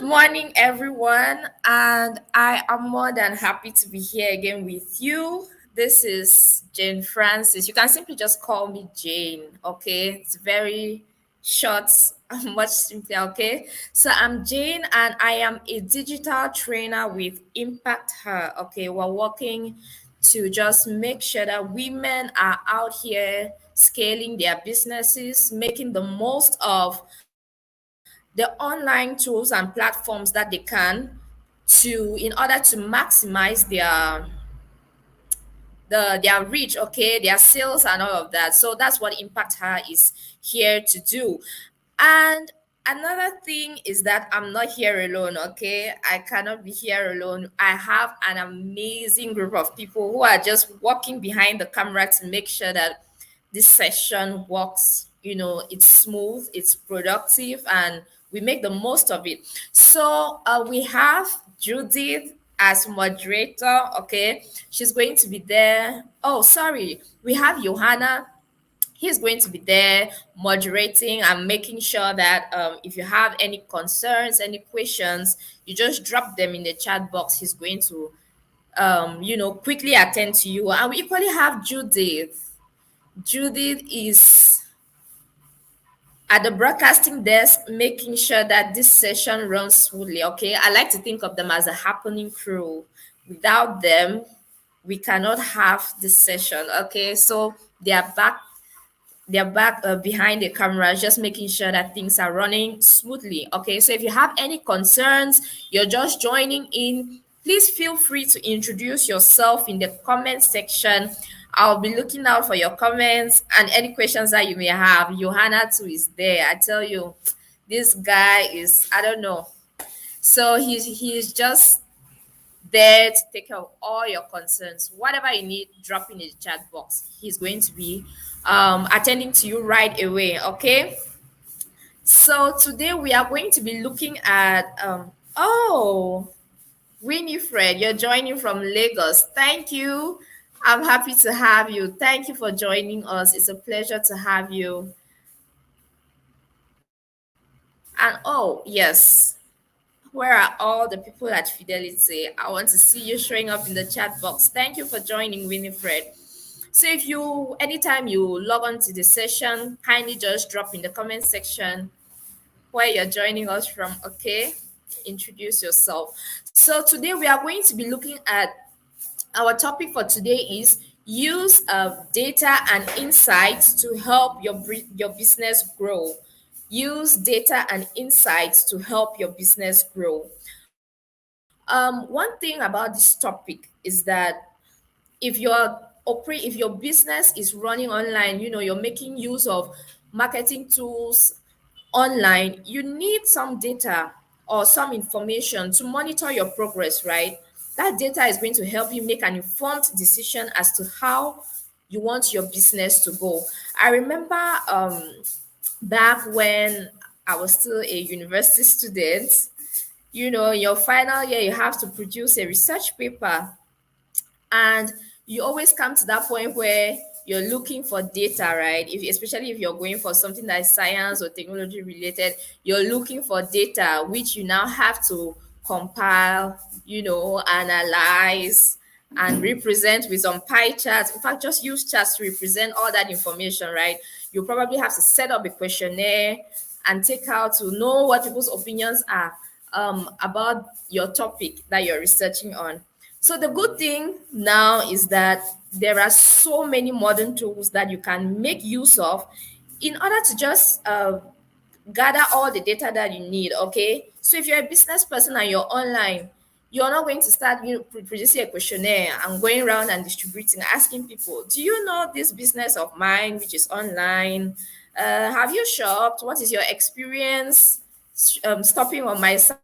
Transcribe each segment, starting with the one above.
morning, everyone, and I am more than happy to be here again with you. This is Jane Francis. You can simply just call me Jane, okay? It's very short and much simpler, okay? So I'm Jane, and I am a digital trainer with Impact Her, okay? We're working to just make sure that women are out here scaling their businesses, making the most of the online tools and platforms that they can in order to maximize their reach, okay, their sales and all of that. So that's what Impact Her is here to do. And another thing is that I'm not here alone, okay? I cannot be here alone. I have an amazing group of people who are just working behind the camera to make sure that this session works, it's smooth, it's productive, and we make the most of it. So we have Judith as moderator, okay? She's going to be there. Oh, sorry. We have Johanna. He's going to be there moderating and making sure that if you have any concerns, any questions, you just drop them in the chat box. He's going to quickly attend to you. And we equally have Judith. Judith is at the broadcasting desk, making sure that this session runs smoothly. Okay, I like to think of them as a happening crew. Without them, we cannot have this session. Okay, so they're back behind the camera, just making sure that things are running smoothly. Okay, so if you have any concerns, you're just joining in, please feel free to introduce yourself in the comment section. I'll be looking out for your comments and any questions that you may have. Johanna too is there. I tell you, this guy is, I don't know. So he's just there to take care of all your concerns. Whatever you need, drop in the chat box. He's going to be attending to you right away. Okay. So today we are going to be looking at Winifred, you're joining from Lagos. Thank you. I'm happy to have you. Thank you for joining us. It's a pleasure to have you. And oh, yes, where are all the people at Fidelity? I want to see you showing up in the chat box. Thank you for joining, Winifred. So if anytime you log on to the session, kindly just drop in the comment section where you're joining us from, okay? Introduce yourself. So today we are going to be looking at, our topic for today is use of data and insights to help your business grow. Use data and insights to help your business grow. One thing about this topic is that if your business is running online, you're making use of marketing tools online, you need some data or some information to monitor your progress, right? That data is going to help you make an informed decision as to how you want your business to go. I remember back when I was still a university student, your final year, you have to produce a research paper, and you always come to that point where you're looking for data, right? Especially if you're going for something that is science or technology related, you're looking for data which you now have to compile, analyze and represent with some pie charts. In fact, just use charts to represent all that information, right? You probably have to set up a questionnaire and take out to know what people's opinions are about your topic that you're researching on. So the good thing now is that there are so many modern tools that you can make use of in order to just gather all the data that you need. Okay, so if you're a business person and you're online, you're not going to start producing a questionnaire and going around and distributing, asking people, do you know this business of mine which is online? Have you shopped? What is your experience stopping on my site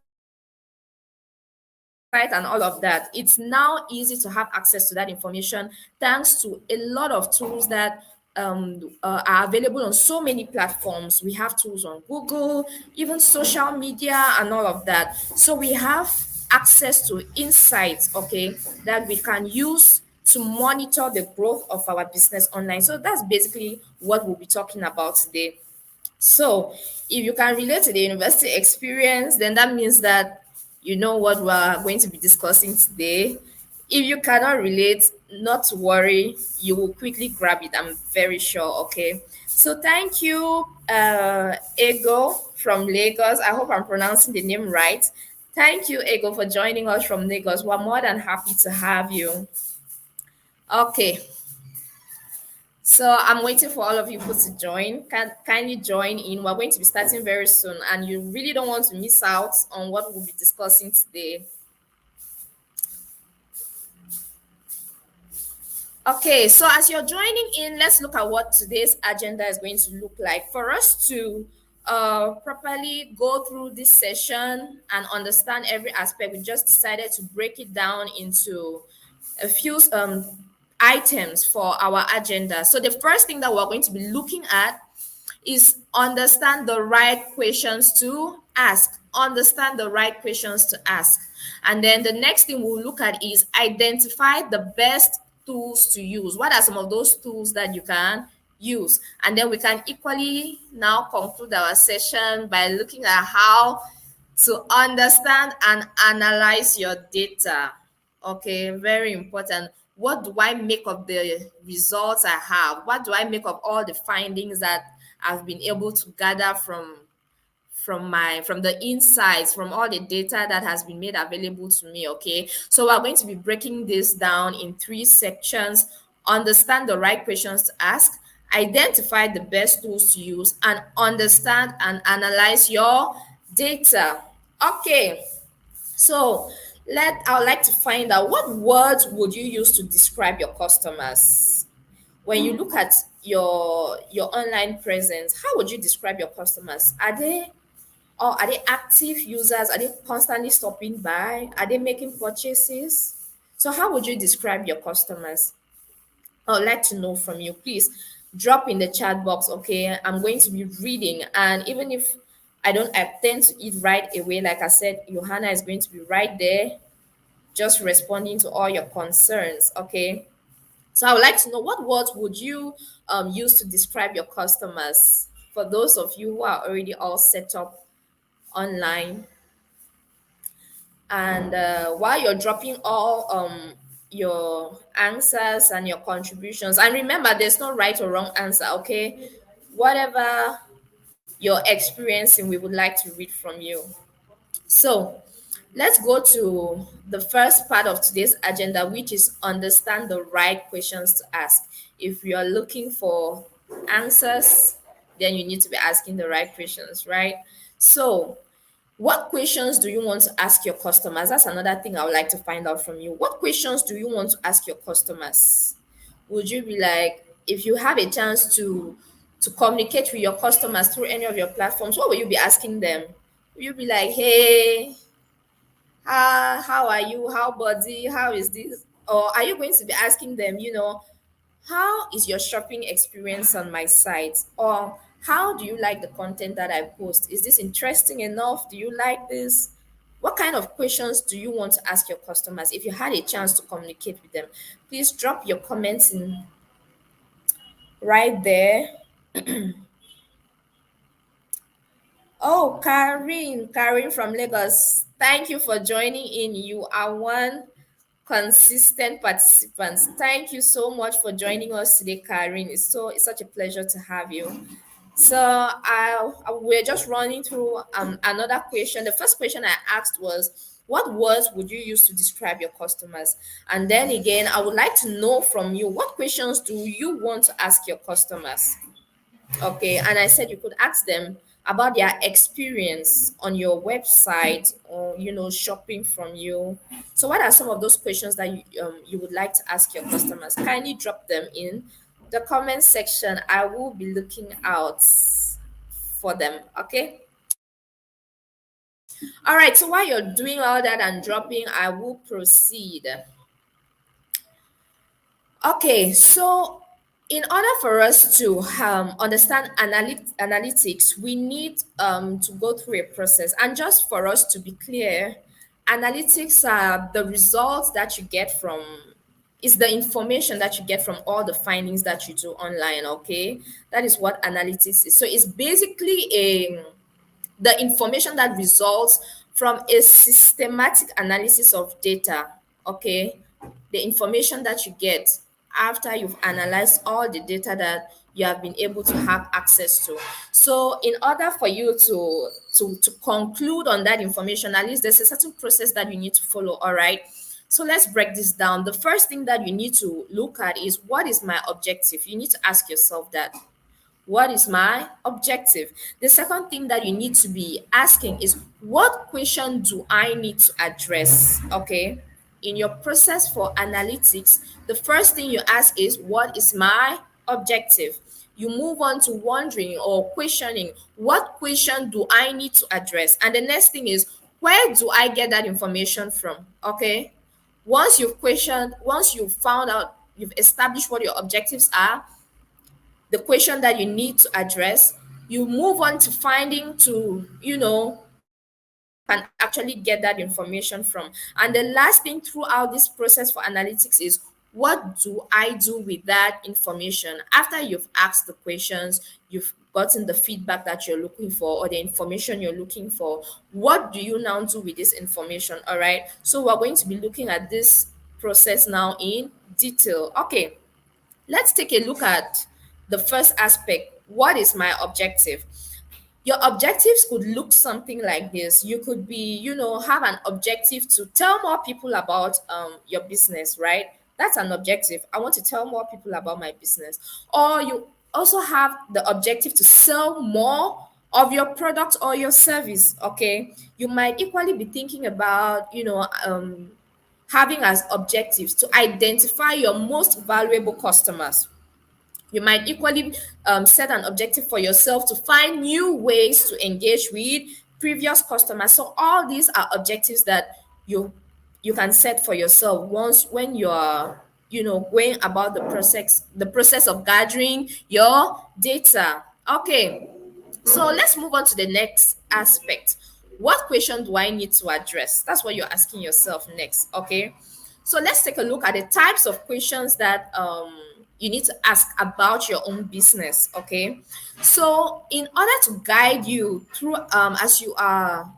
and all of that? It's now easy to have access to that information thanks to a lot of tools that are available on so many platforms. We have tools on Google, even social media, and all of that. So we have access to insights, okay, that we can use to monitor the growth of our business online. So that's basically what we'll be talking about today. So, if you can relate to the university experience, then that means that you know what we're going to be discussing today. If you cannot relate, not to worry, you will quickly grab it. I'm very sure. Okay. So, thank you, Ego from Lagos. I hope I'm pronouncing the name right. Thank you, Ego, for joining us from Lagos. We're more than happy to have you. Okay, so I'm waiting for all of you people to join. Can you join in? We're going to be starting very soon, and you really don't want to miss out on what we'll be discussing today. Okay, so as you're joining in, let's look at what today's agenda is going to look like. For us to properly go through this session and understand every aspect, we just decided to break it down into a few items for our agenda. So the first thing that we're going to be looking at is understand the right questions to ask. Understand the right questions to ask. And then the next thing we'll look at is identify the best tools to use. What are some of those tools that you can use? And then we can equally now conclude our session by looking at how to understand and analyze your data. Okay, very important. What do I make of the results I have? What do I make of all the findings that I've been able to gather from the insights, from all the data that has been made available to me? Okay, so we're going to be breaking this down in three sections: understand the right questions to ask, identify the best tools to use, and understand and analyze your data. Okay, so I would like to find out, what words would you use to describe your customers? When you look at your online presence, how would you describe your customers? Are they active users? Are they constantly stopping by? Are they making purchases? So how would you describe your customers? I would like to know from you. Please drop in the chat box. Okay, I'm going to be reading, and even if I don't attend to it right away, like I said, Johanna is going to be right there, just responding to all your concerns. Okay, so I would like to know, what words would you use to describe your customers? For those of you who are already all set up online, and while you're dropping all your answers and your contributions, and remember, there's no right or wrong answer. Okay, whatever you're experiencing, we would like to read from you. So let's go to the first part of today's agenda, which is understand the right questions to ask. If you're looking for answers, then you need to be asking the right questions, right? So, what questions do you want to ask your customers? That's another thing I would like to find out from you. What questions do you want to ask your customers? Would you be like, if you have a chance to communicate with your customers through any of your platforms, what will you be asking them? Will you be like, hey, how are you? How body? How is this? Or are you going to be asking them, how is your shopping experience on my site? Or how do you like the content that I post? Is this interesting enough? Do you like this? What kind of questions do you want to ask your customers? If you had a chance to communicate with them, please drop your comments in right there. Oh, Karin from Lagos. Thank you for joining in. You are one consistent participant. Thank you so much for joining us today, Karin. It's such a pleasure to have you. So we're just running through another question. The first question I asked was, what words would you use to describe your customers? And then again, I would like to know from you, what questions do you want to ask your customers? Okay, and I said you could ask them about their experience on your website, or shopping from you. So what are some of those questions that you would like to ask your customers? Kindly drop them in the comment section. I will be looking out for them. Okay, all right, so while you're doing all that and dropping, I will proceed. Okay, so in order for us to understand analytics, we need to go through a process. And just for us to be clear, analytics are the results that you get from It's the information that you get from all the findings that you do online. Okay, that is what analytics is. So it's basically a the information that results from a systematic analysis of data. Okay, the information that you get after you've analyzed all the data that you have been able to have access to. So in order for you to conclude on that information, at least there's a certain process that you need to follow. All right, so let's break this down. The first thing that you need to look at is, what is my objective? You need to ask yourself that. What is my objective? The second thing that you need to be asking is, what question do I need to address? Okay. In your process for analytics, the first thing you ask is, what is my objective? You move on to wondering or questioning, what question do I need to address? And the next thing is, where do I get that information from? Okay. Once you've found out, you've established what your objectives are, the question that you need to address, you move on to finding to, can actually get that information from. And the last thing throughout this process for analytics is, what do I do with that information? After you've asked the questions, you've gotten the feedback that you're looking for or the information you're looking for, what do you now do with this information? All right. So we're going to be looking at this process now in detail. Okay, let's take a look at the first aspect. What is my objective? Your objectives could look something like this. You could be, have an objective to tell more people about your business, right? That's an objective. I want to tell more people about my business. Or you also have the objective to sell more of your product or your service. Okay, you might equally be thinking about, having as objectives to identify your most valuable customers. You might equally set an objective for yourself to find new ways to engage with previous customers. So all these are objectives that you can set for yourself once when you're going about the process of gathering your data. Okay, so let's move on to the next aspect. What question do I need to address? That's what you're asking yourself next. Okay. So let's take a look at the types of questions that you need to ask about your own business. Okay. So in order to guide you through as you are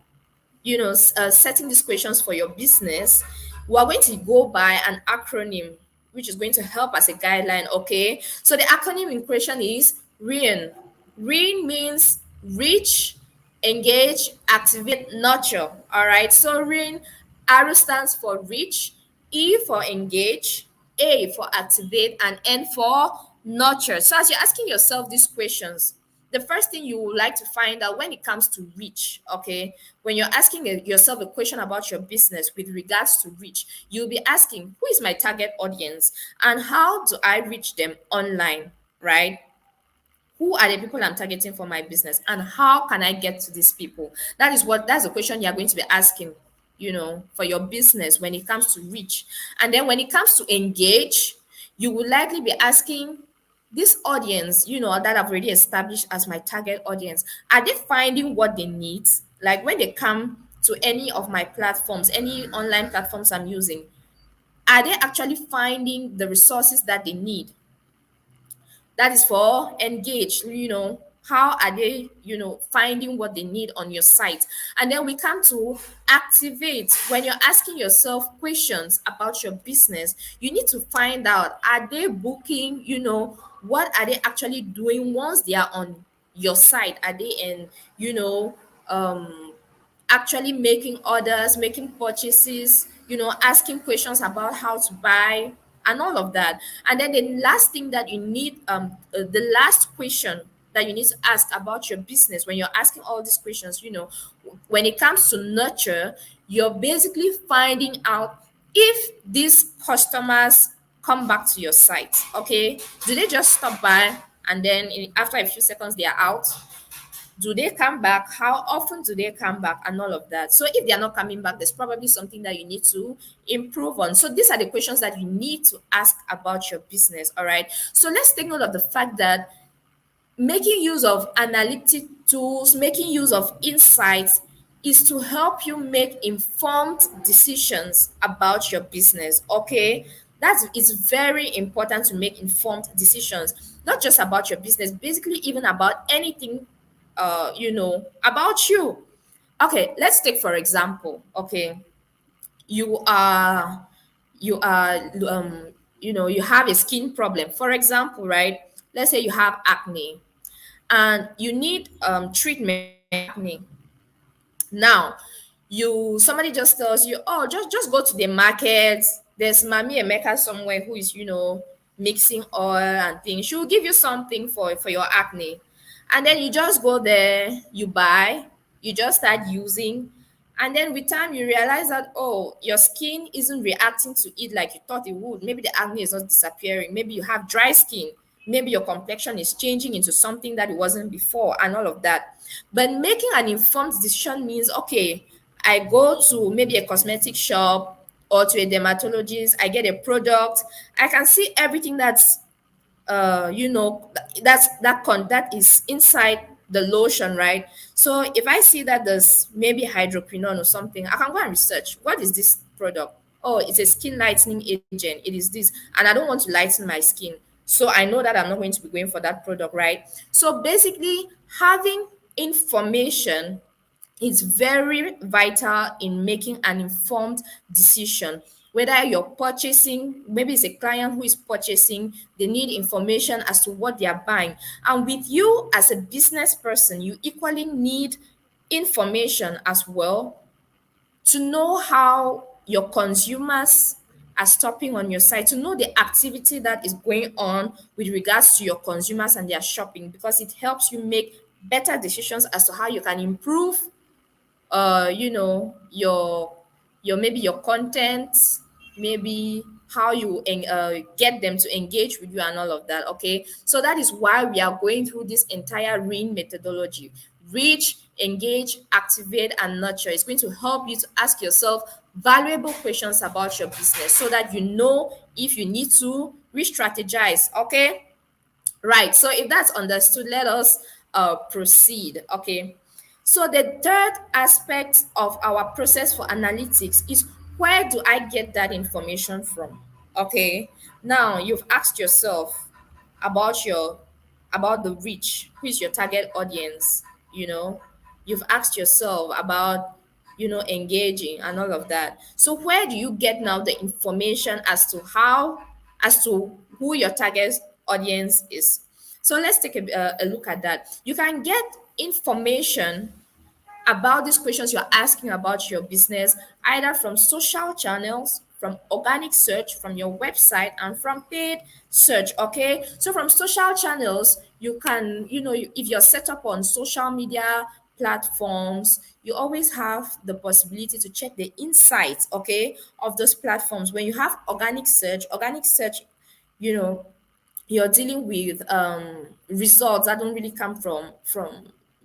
setting these questions for your business, we are going to go by an acronym which is going to help as a guideline. Okay, so the acronym in question is REIN. REIN means reach, engage, activate, nurture. All right, so REIN, R stands for reach, E for engage, A for activate, and N for nurture. So as you're asking yourself these questions, the first thing you would like to find out when it comes to reach, okay, when you're asking yourself a question about your business with regards to reach, you'll be asking, who is my target audience and how do I reach them online, right? Who are the people I'm targeting for my business and how can I get to these people? That's the question you're going to be asking, for your business when it comes to reach. And then when it comes to engage, you will likely be asking, this audience, that I've already established as my target audience, are they finding what they need? Like when they come to any of my platforms, any online platforms I'm using, are they actually finding the resources that they need? That is for engage. How are they finding what they need on your site? And then we come to activate. When you're asking yourself questions about your business, you need to find out, are they booking? What are they actually doing once they are on your site? Are they in um actually making orders, making purchases, asking questions about how to buy and all of that. And then the last thing that you need, the last question that you need to ask about your business when you're asking all these questions, when it comes to nurture, you're basically finding out if these customers come back to your site. Okay, do they just stop by and then after a few seconds they are out? Do they come back? How often do they come back? And all of that. So if they are not coming back, there's probably something that you need to improve on. So these are the questions that you need to ask about your business. All right. So let's take note of the fact that making use of analytic tools, making use of insights is to help you make informed decisions about your business. Okay. That's it's very important to make informed decisions, not just about your business, basically even about anything about you. Okay, let's take for example, okay, you are you are you have a skin problem, for example, right? Let's say you have acne and you need treatment for your acne. Now, you somebody just tells you, oh, just go to the market. There's Mami Emeka somewhere who is, mixing oil and things. She will give you something for your acne. And then you just go there, you buy, you just start using. And then with time you realize that, oh, your skin isn't reacting to it like you thought it would. Maybe the acne is not disappearing. Maybe you have dry skin. Maybe your complexion is changing into something that it wasn't before and all of that. But making an informed decision means, okay, I go to maybe a cosmetic shop or to a dermatologist, I get a product, I can see everything that is inside the lotion, right? So if I see that there's maybe hydroquinone or something, I can go and research what is this product. Oh, it's a skin lightening agent, it is this, and I don't want to lighten my skin, so I know that I'm not going to be going for that product, right? So basically, having information is very vital in making an informed decision. Whether you're purchasing, maybe it's a client who is purchasing, they need information as to what they are buying. And with you as a business person, you equally need information as well to know how your consumers are stopping on your site, to know the activity that is going on with regards to your consumers and their shopping, because it helps you make better decisions as to how you can improve your maybe your content, maybe how you get them to engage with you and all of that. Okay, so that is why we are going through this entire ring methodology: reach, engage, activate, and nurture. It's going to help you to ask yourself valuable questions about your business so that you know if you need to re-strategize. Okay, right. So if that's understood, let us proceed. Okay. So the third aspect of our process for analytics is, where do I get that information from? Okay. Now you've asked yourself about the reach, who is your target audience, you know. You've asked yourself about engaging and all of that. So where do you get now the information as to who your target audience is? So let's take a look at that. You can get information about these questions you're asking about your business, either from social channels, from organic search, from your website, and from paid search. Okay, so from social channels, you can, if you're set up on social media platforms, you always have the possibility to check the insights, okay, of those platforms. When you have organic search, you know you're dealing with results that don't really come from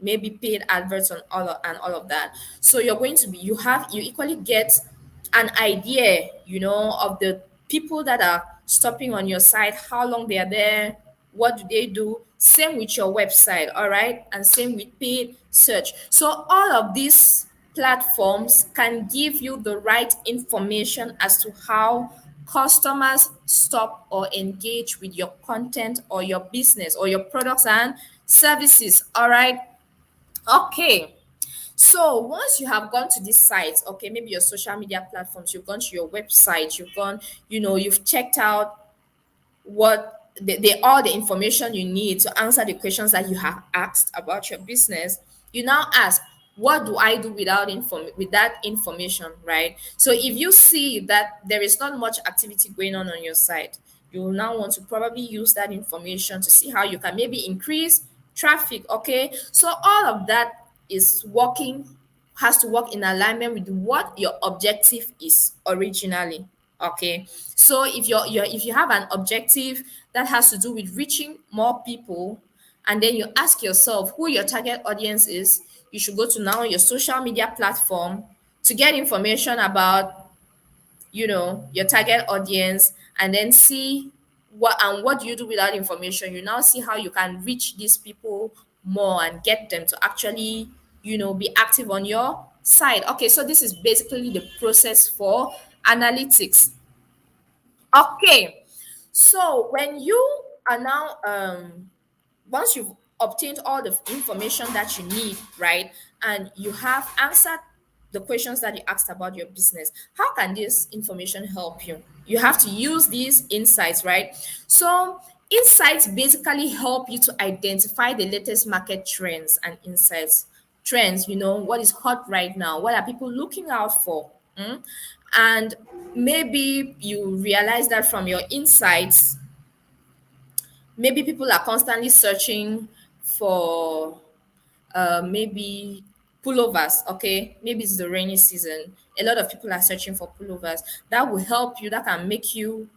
maybe paid adverts and all of that. So you're going to be you equally get an idea, of the people that are stopping on your site, how long they are there, what do they do. Same with your website, all right, and same with paid search. So all of these platforms can give you the right information as to how customers stop or engage with your content or your business or your products and services. All right. Okay. So once you have gone to these sites, okay, maybe your social media platforms, you've gone to your website, you've gone, you've checked out what all the information you need to answer the questions that you have asked about your business. You now ask, what do I do with that information, right? So if you see that there is not much activity going on your site, you will now want to probably use that information to see how you can maybe increase traffic. Okay, so all of that is working has to work in alignment with what your objective is originally. Okay, so if you have an objective that has to do with reaching more people, and then you ask yourself who your target audience is, you should go to now your social media platform to get information about your target audience, and then see what do you do with that information. You now see how you can reach these people more and get them to actually be active on your site. Okay, so this is basically the process for analytics. Okay. So when you are now once you've obtained all the information that you need, right, and you have answered the questions that you asked about your business, how can this information help you? You have to use these insights, right? So insights basically help you to identify the latest market trends and insights. Trends, what is hot right now, what are people looking out for? And maybe you realize that from your insights, maybe people are constantly searching for maybe pullovers. Okay, maybe it's the rainy season, a lot of people are searching for pullovers. That will help you, that can make you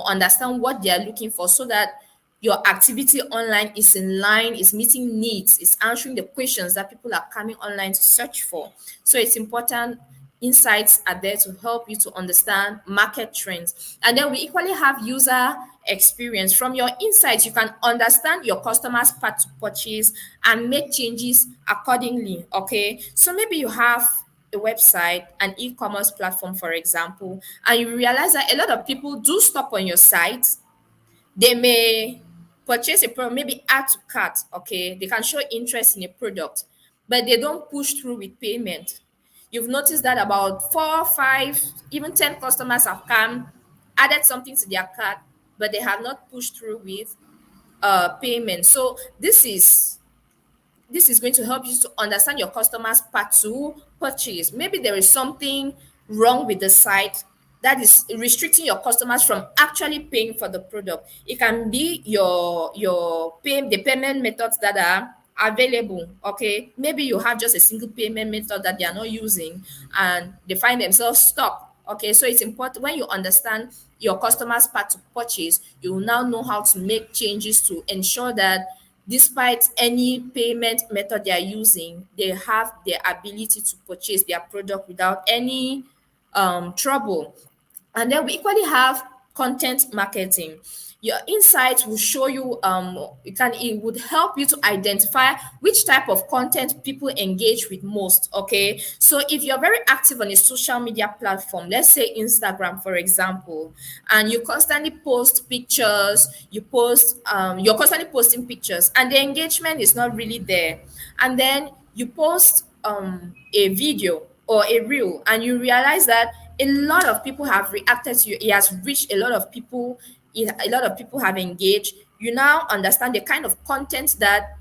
understand what they are looking for, so that your activity online is in line, is meeting needs, is answering the questions that people are coming online to search for. So it's important. Insights are there to help you to understand market trends. And then we equally have user experience. From your insights, you can understand your customers' path to purchase and make changes accordingly. Okay. So maybe you have a website, an e-commerce platform, for example, and you realize that a lot of people do stop on your site. They may purchase a product, maybe add to cart. Okay, they can show interest in a product, but they don't push through with payment. You've noticed that about 4 5 even 10 customers have come, added something to their cart, but they have not pushed through with payment. So this is going to help you to understand your customers' path to purchase. Maybe there is something wrong with the site that is restricting your customers from actually paying for the product. It can be the payment methods that are available. Okay, maybe you have just a single payment method that they are not using, and they find themselves stuck. Okay, so it's important when you understand your customers' path to purchase, you will now know how to make changes to ensure that despite any payment method they are using, they have the ability to purchase their product without any trouble. And then we equally have content marketing. Your insights will show you, it would help you to identify which type of content people engage with most. Okay, so if you're very active on a social media platform, let's say Instagram, for example, and you constantly post pictures, you're constantly posting pictures, and the engagement is not really there, and then you post a video or a reel, and you realize that a lot of people have reacted to you, it has reached a lot of people, a lot of people have engaged. You now understand the kind of content that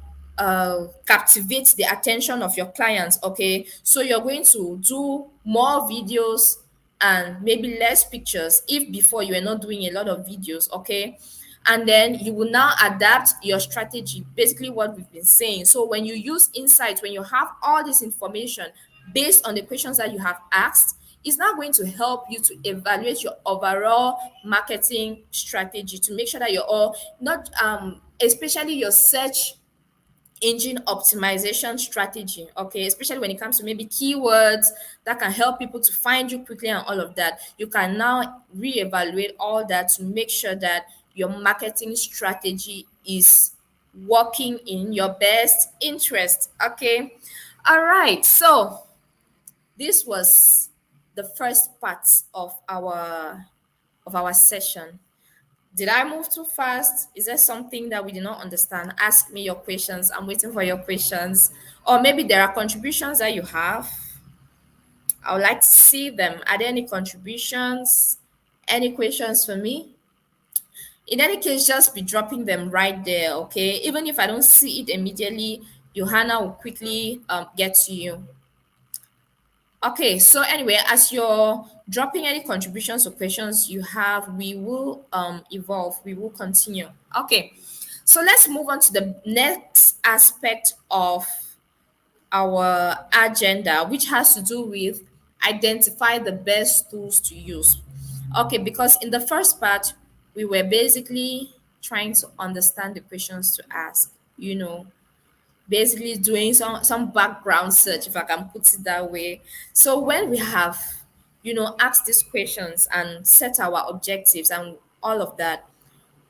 captivates the attention of your clients. Okay, so you're going to do more videos and maybe less pictures, if before you were not doing a lot of videos. Okay, and then you will now adapt your strategy, basically what we've been saying. So when you use insights, when you have all this information based on the questions that you have asked, it's now going to help you to evaluate your overall marketing strategy to make sure that you're all not especially your search engine optimization strategy. Okay, especially when it comes to maybe keywords that can help people to find you quickly and all of that. You can now reevaluate all that to make sure that your marketing strategy is working in your best interest. Okay, all right, so this was the first part of our session. Did I move too fast? Is there something that we did not understand? Ask me your questions. I'm waiting for your questions. Or maybe there are contributions that you have. I would like to see them. Are there any contributions? Any questions for me? In any case, just be dropping them right there, okay? Even if I don't see it immediately, Johanna will quickly get to you. Okay, so anyway, as you're dropping any contributions or questions you have, we will evolve, we will continue. Okay, so let's move on to the next aspect of our agenda, which has to do with identify the best tools to use. Okay, because in the first part, we were basically trying to understand the questions to ask, basically doing some background search, if I can put it that way. So when we have asked these questions and set our objectives and all of that,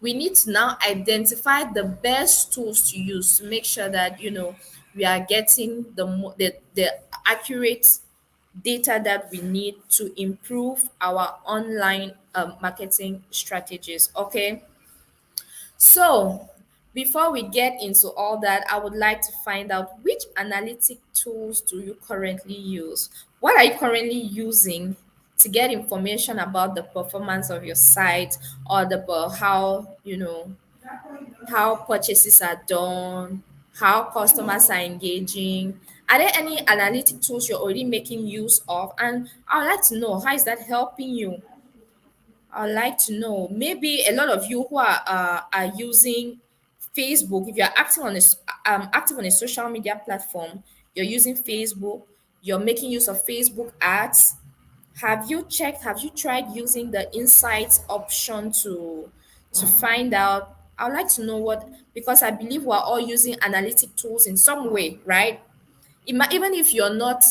we need to now identify the best tools to use to make sure that we are getting the accurate data that we need to improve our online marketing strategies. Okay, so before we get into all that, I would like to find out which analytic tools do you currently use? What are you currently using to get information about the performance of your site, or how how purchases are done, how customers are engaging? Are there any analytic tools you're already making use of? And I would like to know, how is that helping you? I'd like to know. Maybe a lot of you who are using Facebook. If you're active on a social media platform, you're using Facebook. You're making use of Facebook ads. Have you checked? Have you tried using the insights option to find out? I'd like to know what, because I believe we're all using analytic tools in some way, right? Even if you're not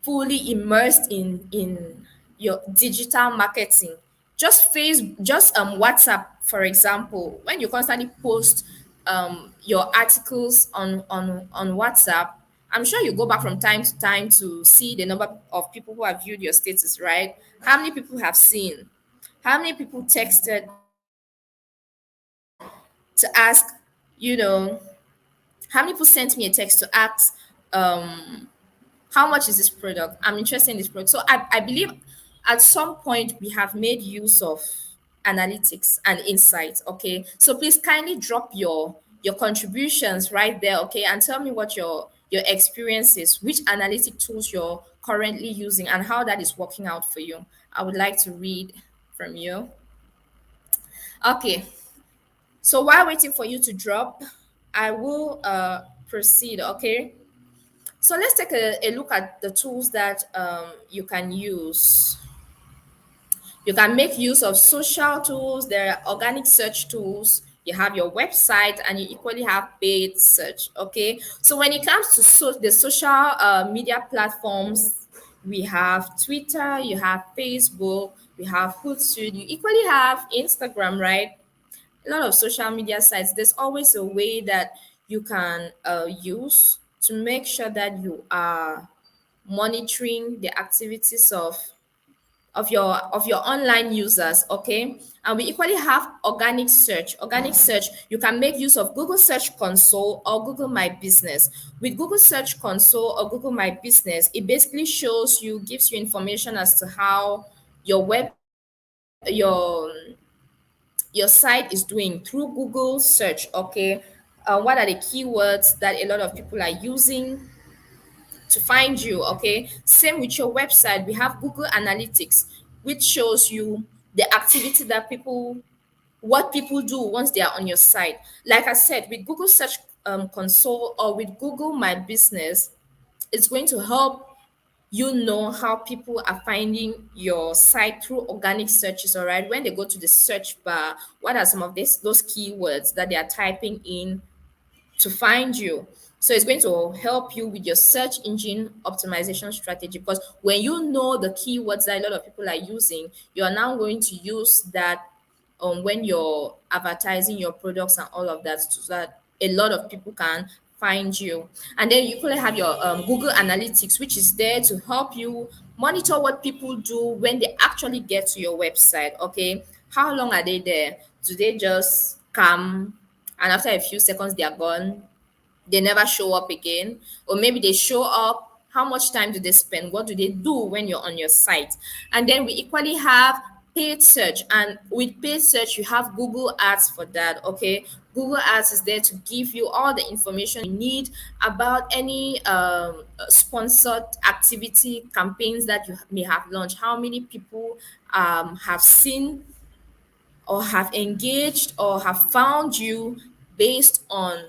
fully immersed in your digital marketing, just WhatsApp, for example, when you constantly post your articles on WhatsApp, I'm sure you go back from time to time to see the number of people who have viewed your status, right? How many people have seen, how many people texted to ask, you know how many people sent me a text to ask, how much is this product? I'm interested in this product. So I believe at some point we have made use of analytics and insights. Okay. So please kindly drop your contributions right there, okay, and tell me what your experience is, which analytic tools you're currently using and how that is working out for you. I would like to read from you. Okay. So while waiting for you to drop, I will proceed, okay? So let's take a look at the tools that you can use. You can make use of social tools, there are organic search tools, you have your website, and you equally have paid search. Okay. So when it comes to the social media platforms, we have Twitter, you have Facebook, we have Hootsuite, you equally have Instagram, right? A lot of social media sites, there's always a way that you can use to make sure that you are monitoring the activities of your online users. Okay, and we equally have organic search. You can make use of Google Search Console or Google My Business. With Google Search Console or Google My Business, it basically gives you information as to how your web your your site is doing through Google search. Okay, what are the keywords that a lot of people are using to find you? Okay, same with your website. We have Google Analytics, which shows you the activity that what people do once they are on your site. Like I said, with Google Search Console or with Google My Business, it's going to help you know how people are finding your site through organic searches. All right, when they go to the search bar, what are some of those keywords that they are typing in to find you? So it's going to help you with your search engine optimization strategy, because when you know the keywords that a lot of people are using, you are now going to use that when you're advertising your products and all of that, so that a lot of people can find you. And then you could have your Google Analytics, which is there to help you monitor what people do when they actually get to your website. Okay, how long are they there? Do they just come and after a few seconds they are gone? They never show up again, or maybe they show up, how much time do they spend, what do they do when you're on your site? And then we equally have paid search, and with paid search you have Google Ads for that. Okay, Google Ads is there to give you all the information you need about any sponsored activity campaigns that you may have launched, how many people have seen or have engaged or have found you based on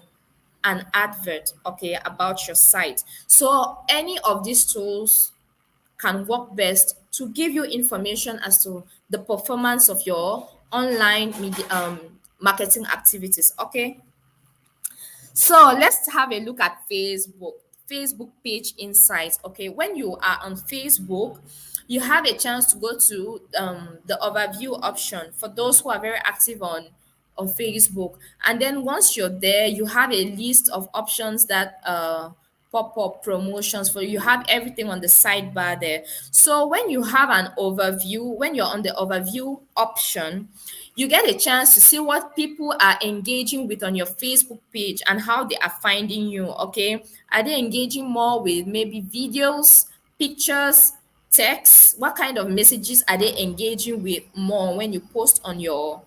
an advert, okay, about your site. So any of these tools can work best to give you information as to the performance of your online media marketing activities. Okay, so let's have a look at Facebook page insights. Okay, when you are on Facebook, you have a chance to go to the overview option for those who are very active on Facebook. And then once you're there, you have a list of options that pop-up promotions for you. You have everything on the sidebar there. So when you have an overview, when you're on the overview option, you get a chance to see what people are engaging with on your Facebook page and how they are finding you. Okay, are they engaging more with maybe videos, pictures, text? What kind of messages are they engaging with more when you post on your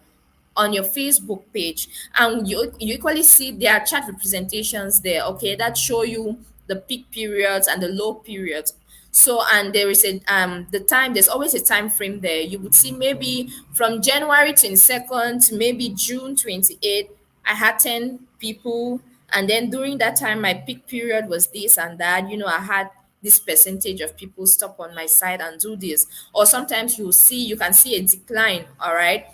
Facebook page? And you equally see their chat representations there, okay, that show you the peak periods and the low periods. So, and there is a the time, there's always a time frame there. You would see maybe from January 22nd to maybe June 28th, I had 10 people, and then during that time my peak period was this and that. I had this percentage of people stop on my site and do this. Or sometimes you can see a decline, all right?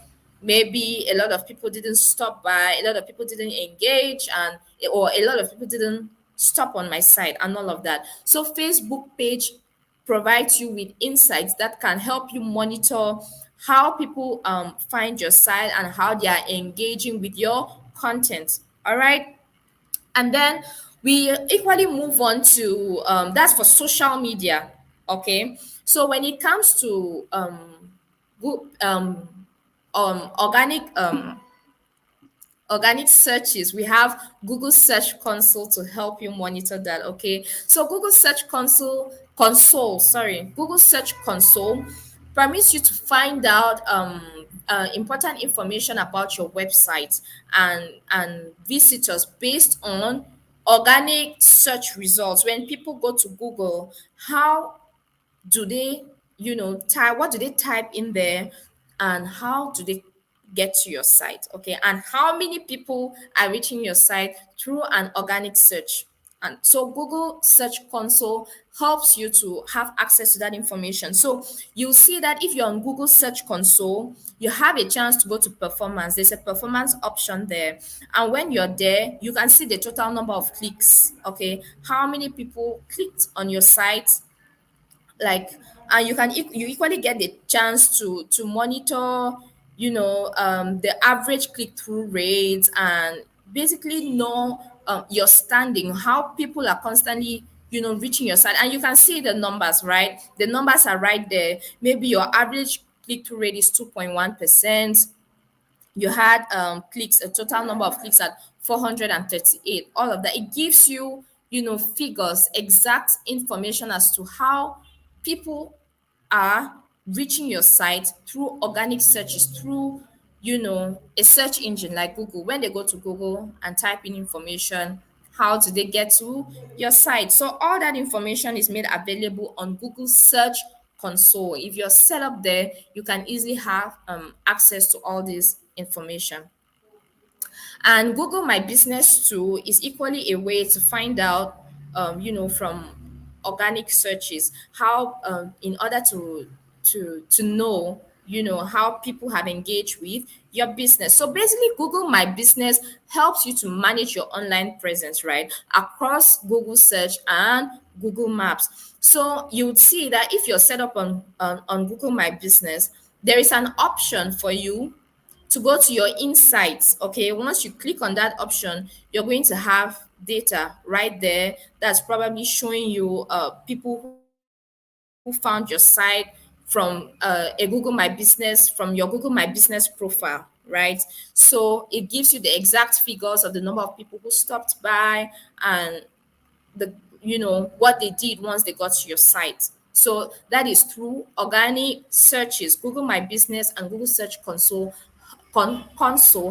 Maybe a lot of people didn't stop by, a lot of people didn't engage, and or a lot of people didn't stop on my site and all of that. So Facebook page provides you with insights that can help you monitor how people find your site and how they are engaging with your content. All right. And then we equally move on to that's for social media. Okay. So when it comes to organic organic searches, we have Google Search Console to help you monitor that. Okay, so Google Search Console permits you to find out important information about your website and visitors based on organic search results. When people go to Google, how do they type, what do they type in there, and how do they get to your site? Okay, and how many people are reaching your site through an organic search? And so Google Search Console helps you to have access to that information. So you'll see that if you're on Google Search Console, you have a chance to go to performance. There's a performance option there, and when you're there, you can see the total number of clicks. Okay, how many people clicked on your site, like, and you equally get the chance to monitor the average click-through rates, and basically know your standing, how people are constantly reaching your site. And you can see the numbers, right? The numbers are right there. Maybe your average click-through rate is 2.1%. You had clicks, a total number of clicks at 438. All of that, it gives you figures, exact information as to how people are reaching your site through organic searches, through a search engine like Google. When they go to Google and type in information, how do they get to your site? So all that information is made available on Google Search Console. If you're set up there, you can easily have access to all this information. And Google My Business too is equally a way to find out, from organic searches, how in order to know, how people have engaged with your business. So basically, Google My Business helps you to manage your online presence, right, across Google Search and Google Maps. So you would see that if you're set up on Google My Business, there is an option for you to go to your insights. Okay, once you click on that option, you're going to have data right there that's probably showing you people who found your site from a Google My Business, from your Google My Business profile, right? So it gives you the exact figures of the number of people who stopped by, and the what they did once they got to your site. So that is through organic searches. Google My Business and Google Search Console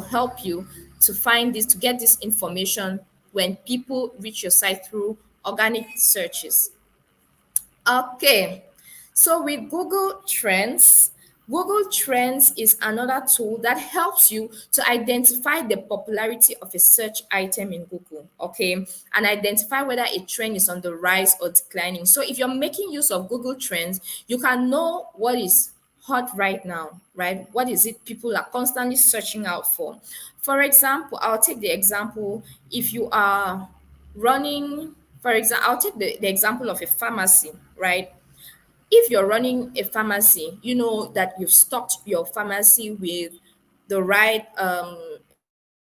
help you to find this, to get this information when people reach your site through organic searches. Okay, so with Google Trends is another tool that helps you to identify the popularity of a search item in Google, okay, and identify whether a trend is on the rise or declining. So if you're making use of Google Trends, you can know what is hot right now, right? What is it people are constantly searching out for? For example, I'll take the example, if you are running, for example, I'll take the example of a pharmacy, right? If you're running a pharmacy, you know that you've stocked your pharmacy with the right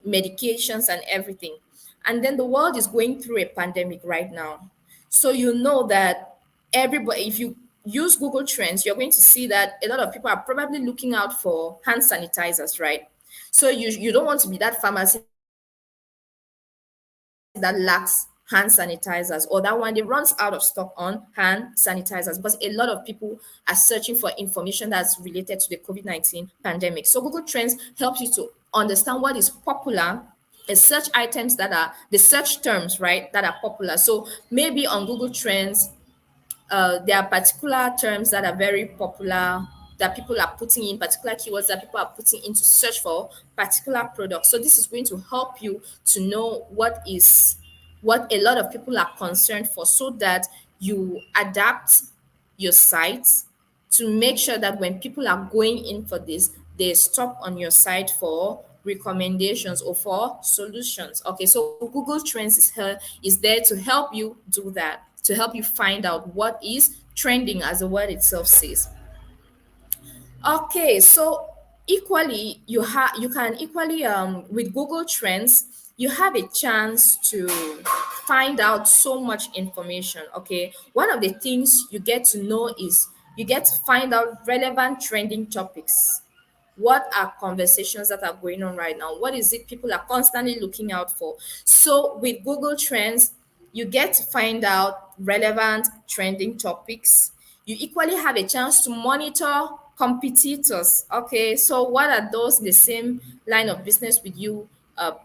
medications and everything. And then the world is going through a pandemic right now. So you know that everybody, if you use Google Trends, you're going to see that a lot of people are probably looking out for hand sanitizers, right? So you don't want to be that pharmacy that lacks hand sanitizers, or that one that runs out of stock on hand sanitizers, because a lot of people are searching for information that's related to the COVID-19 pandemic. So Google Trends helps you to understand what is popular, the search items that are the search terms, right, that are popular. So maybe on Google Trends, there are particular terms that are very popular that people are putting in, particular keywords that people are putting in to search for particular products. So this is going to help you to know what a lot of people are concerned for, so that you adapt your site to make sure that when people are going in for this, they stop on your site for recommendations or for solutions. Okay, so Google Trends is there to help you do that, to help you find out what is trending, as the word itself says. Okay, so you can equally with Google Trends, you have a chance to find out so much information. Okay, one of the things you get to know is you get to find out relevant trending topics. What are conversations that are going on right now? What is it people are constantly looking out for? So with Google Trends, you get to find out relevant trending topics. You equally have a chance to monitor competitors. Okay, so what are those in the same line of business with you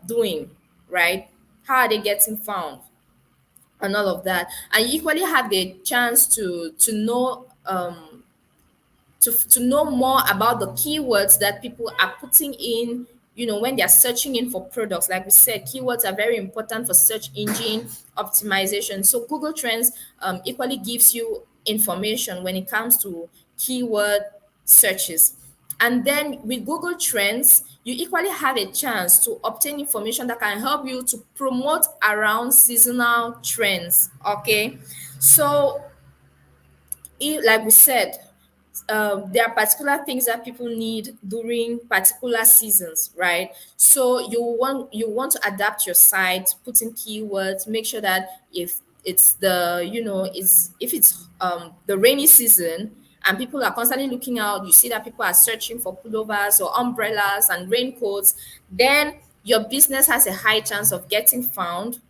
doing, right? How are they getting found? And all of that. And you equally have the chance to know to know more about the keywords that people are putting in, when they're searching in for products. Like we said, keywords are very important for search engine optimization. So Google Trends equally gives you information when it comes to keyword searches. And then with Google Trends, you equally have a chance to obtain information that can help you to promote around seasonal trends. Okay, so like we said, there are particular things that people need during particular seasons, right? So you want to adapt your site, put in keywords, make sure that if it's if it's the rainy season and people are constantly looking out, you see that people are searching for pullovers or umbrellas and raincoats, then your business has a high chance of getting found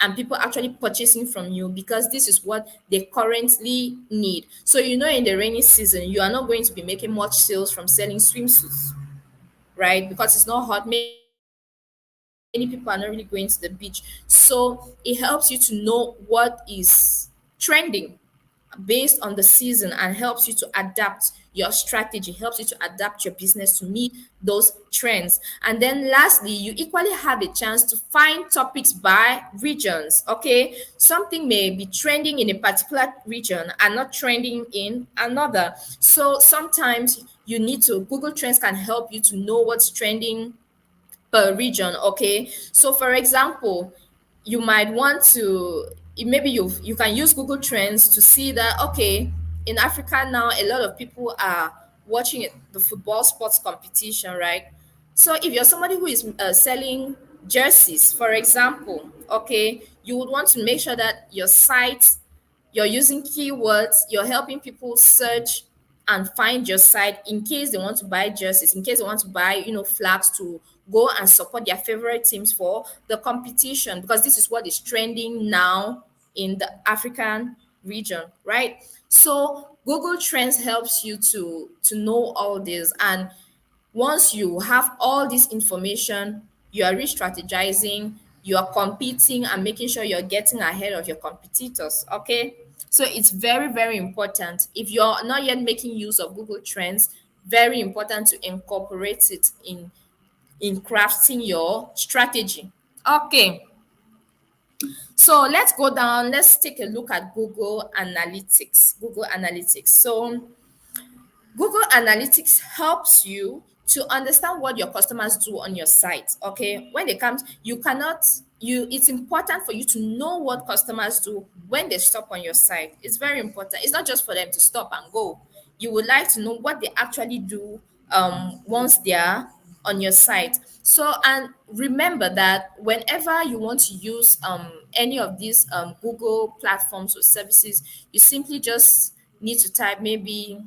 and people actually purchasing from you, because this is what they currently need. So in the rainy season, you are not going to be making much sales from selling swimsuits, right? Because it's not hot. Many people are not really going to the beach. So it helps you to know what is trending based on the season, and helps you to adapt your strategy, helps you to adapt your business to meet those trends. And then lastly, you equally have a chance to find topics by regions. Okay, something may be trending in a particular region and not trending in another. So sometimes you need to Google Trends can help you to know what's trending per region. Okay, so for example, you might want to maybe you can use Google Trends to see that, okay, in Africa now a lot of people are watching the football sports competition, right? So if you're somebody who is selling jerseys, for example, okay, you would want to make sure that your site, you're using keywords, you're helping people search and find your site in case they want to buy jerseys, in case they want to buy, flags to go and support their favorite teams for the competition, because this is what is trending now in the African region, right? So Google Trends helps you to know all this. And once you have all this information, you are re-strategizing, you are competing and making sure you're getting ahead of your competitors. Okay. So it's very, very important. If you're not yet making use of Google Trends, very important to incorporate it in crafting your strategy. Okay. So let's go down. Let's take a look at Google Analytics. Google Analytics. So Google Analytics helps you to understand what your customers do on your site. Okay, when they come, you cannot you it's important for you to know what customers do when they stop on your site. It's very important. It's not just for them to stop and go. You would like to know what they actually do once they are on your site. So, and remember that whenever you want to use any of these Google platforms or services, you simply just need to type maybe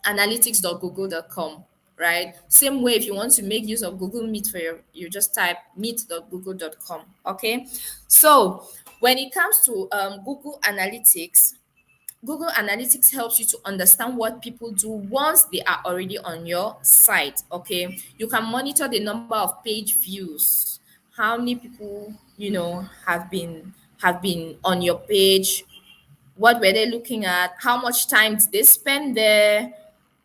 analytics.google.com, right? Same way, if you want to make use of Google Meet for you just type meet.google.com. Okay. So when it comes to Google Analytics helps you to understand what people do once they are already on your site. Okay. You can monitor the number of page views, how many people, have been on your page, what were they looking at, how much time did they spend there,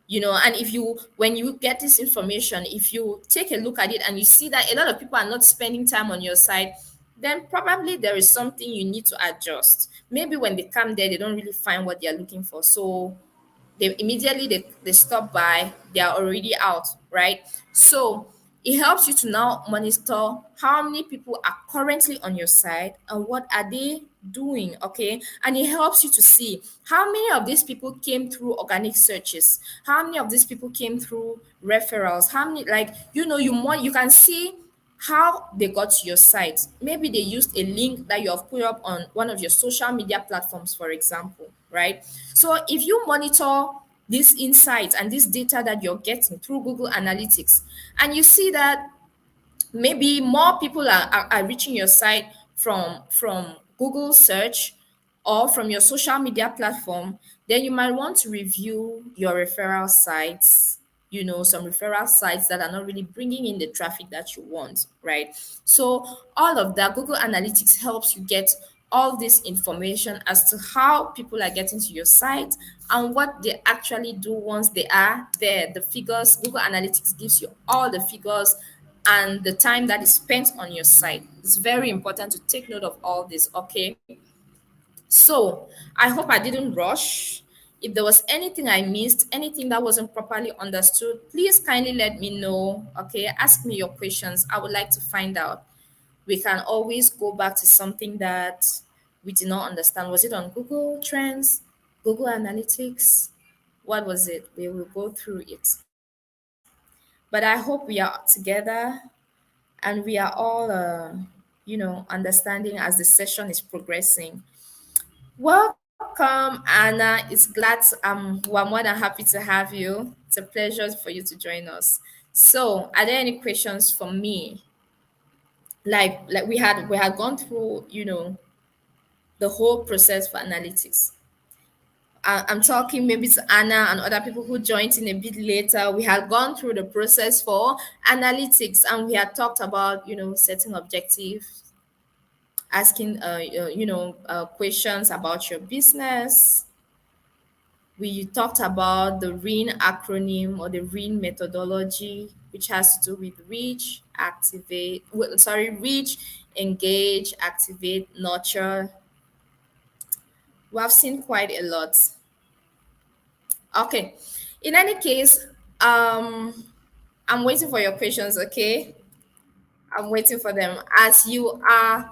and if you when you get this information, if you take a look at it and you see that a lot of people are not spending time on your site, then probably there is something you need to adjust. Maybe when they come there, they don't really find what they're looking for, so they stop by, they are already out, right? So it helps you to now monitor how many people are currently on your site and what are they doing. Okay. And it helps you to see how many of these people came through organic searches, how many of these people came through referrals, how many, like, you can see how they got to your site. Maybe they used a link that you have put up on one of your social media platforms, for example, right? So if you monitor these insights and this data that you're getting through Google Analytics, and you see that maybe more people are reaching your site from Google search or from your social media platform, then you might want to review your referral sites, some referral sites that are not really bringing in the traffic that you want, right? So all of that, Google Analytics helps you get all this information as to how people are getting to your site and what they actually do once they are there. The figures, Google Analytics gives you all the figures and the time that is spent on your site. It's very important to take note of all this, okay? So I hope I didn't rush. If there was anything I missed, anything that wasn't properly understood, please kindly let me know. Okay, ask me your questions. I would like to find out. We can always go back to something that we did not understand. Was it on Google Trends, Google Analytics? What was it? We will go through it. But I hope we are together and we are all, understanding as the session is progressing. Welcome, Anna. It's we're more than happy to have you. It's a pleasure for you to join us. So, are there any questions for me? Like we had gone through, the whole process for analytics. I'm talking maybe to Anna and other people who joined in a bit later. We had gone through the process for analytics and we had talked about, setting objectives, asking, questions about your business. We talked about the REAN acronym or the REAN methodology, which has to do with reach, engage, activate, nurture. We have seen quite a lot. Okay. In any case, I'm waiting for your questions, okay? I'm waiting for them. As you are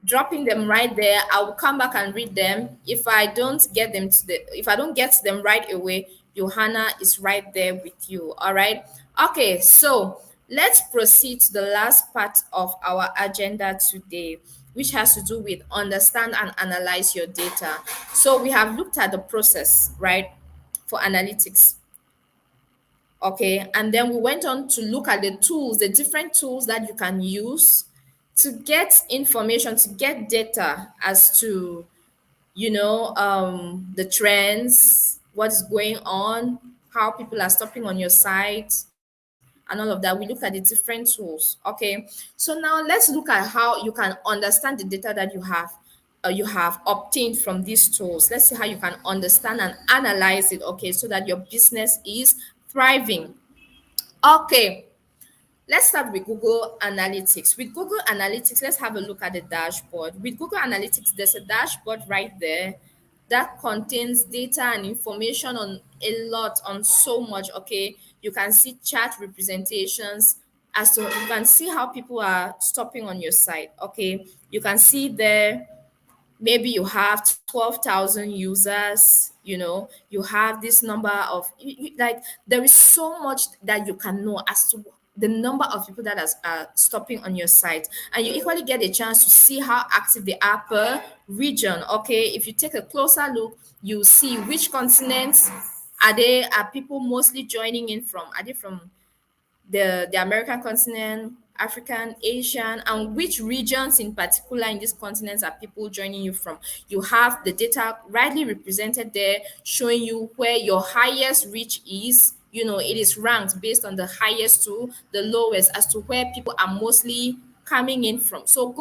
dropping them right there, I will come back and read them. If I don't get to them right away, Johanna is right there with you. All right. Okay, so let's proceed to the last part of our agenda today, which has to do with understand and analyze your data. So we have looked at the process, right, for analytics. Okay, and then we went on to look at the different tools that you can use to get information, to get data as to, the trends, what is going on, how people are stopping on your site, and all of that. We look at the different tools. Okay, so now let's look at how you can understand the data that you have obtained from these tools. Let's see how you can understand and analyze it, okay, so that your business is thriving. Okay, let's start with Google Analytics. With Google Analytics, let's have a look at the dashboard. With Google Analytics, there's a dashboard right there that contains data and information on a lot, on so much. Okay, you can see chart representations as to, you can see how people are stopping on your site. Okay, you can see there, maybe you have 12,000 users, you have this number of, like, there is so much that you can know as to the number of people that are stopping on your site, and you equally get a chance to see how active they are per region. Okay, if you take a closer look, you see which continents are people mostly joining in from. Are they from the American continent, African, Asian, and which regions in particular in these continents are people joining you from? You have the data rightly represented there, showing you where your highest reach is. You know, it is ranked based on the highest to the lowest as to where people are mostly coming in from. So the